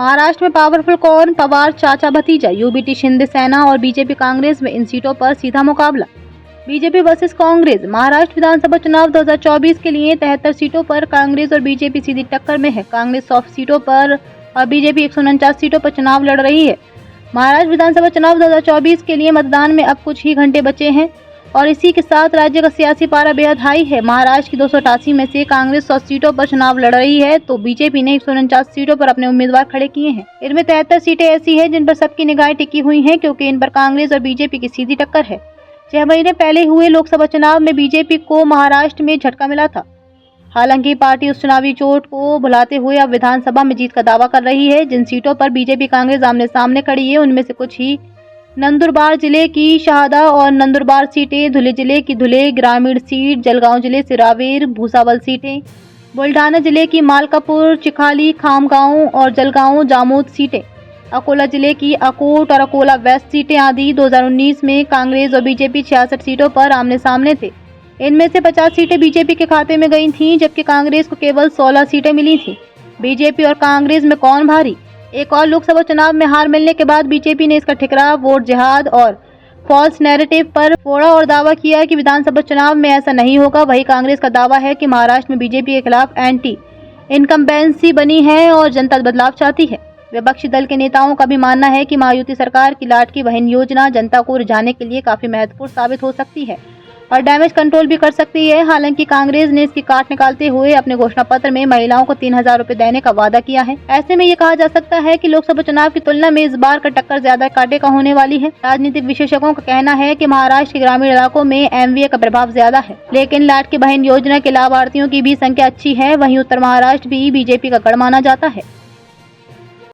महाराष्ट्र में पावरफुल कौन? पवार चाचा भतीजा, यूबीटी शिंदे सेना और बीजेपी कांग्रेस में इन सीटों पर सीधा मुकाबला। BJP versus Congress. महाराष्ट्र विधानसभा चुनाव 2024 के लिए 73 सीटों पर कांग्रेस और बीजेपी सीधी टक्कर में है। कांग्रेस 100 सीटों पर और बीजेपी 149 सीटों पर चुनाव लड़ रही है। महाराष्ट्र विधानसभा चुनाव 2024 के लिए मतदान में अब कुछ ही घंटे बचे हैं और इसी के साथ राज्य का सियासी पारा बेहद हाई है। महाराष्ट्र की 288 में से कांग्रेस 100 सीटों पर चुनाव लड़ रही है तो बीजेपी ने 149 सीटों पर अपने उम्मीदवार खड़े किए हैं। इनमें 73 सीटें ऐसी हैं जिन पर सबकी निगाहें टिकी हुई हैं क्योंकि इन पर कांग्रेस और बीजेपी की सीधी टक्कर है। 6 महीने पहले हुए लोकसभा चुनाव में बीजेपी को महाराष्ट्र में झटका मिला था। हालांकि पार्टी उस चुनावी चोट को भुलाते हुए अब विधानसभा में जीत का दावा कर रही है। जिन सीटों पर बीजेपी कांग्रेस आमने सामने खड़ी है उनमें से कुछ ही नंदुरबार जिले की शहादा और नंदुरबार सीटें, धुले जिले की धुले ग्रामीण सीट, जलगांव जिले से रावेर भूसावल सीटें, बुल्ढाना जिले की मालकापुर, चिखाली, खामगांव और जलगांव जामोद सीटें, अकोला जिले की अकोट और अकोला वेस्ट सीटें आदि। 2019 में कांग्रेस और बीजेपी 66 सीटों पर आमने सामने थे। इनमें से 50 सीटें बीजेपी के खाते में गई थीं जबकि कांग्रेस को केवल 16 सीटें मिली थीं। बीजेपी और कांग्रेस में कौन भारी? एक और लोकसभा चुनाव में हार मिलने के बाद बीजेपी ने इसका ठिकराव वोट जिहाद और फॉल्स नैरेटिव पर फोड़ा और दावा किया कि विधानसभा चुनाव में ऐसा नहीं होगा। वही कांग्रेस का दावा है कि महाराष्ट्र में बीजेपी के खिलाफ एंटी इनकम्बेंसी बनी है और जनता बदलाव चाहती है। विपक्षी दल के नेताओं का भी मानना है कि महायुति सरकार की लाडकी बहन योजना जनता को रिझाने के लिए काफी महत्वपूर्ण साबित हो सकती है और डैमेज कंट्रोल भी कर सकती है। हालांकि कांग्रेस ने इसकी काट निकालते हुए अपने घोषणा पत्र में महिलाओं को 3000 रुपए देने का वादा किया है। ऐसे में ये कहा जा सकता है कि लोकसभा चुनाव की तुलना में इस बार का टक्कर ज्यादा कांटे का होने वाली है। राजनीतिक विशेषज्ञों का कहना है कि महाराष्ट्र के ग्रामीण इलाकों में एमवीए का प्रभाव ज्यादा है, लेकिन लाडकी बहन योजना के लाभार्थियों की भी संख्या अच्छी है। वहीं उत्तर महाराष्ट्र भी बीजेपी का गढ़ माना जाता है।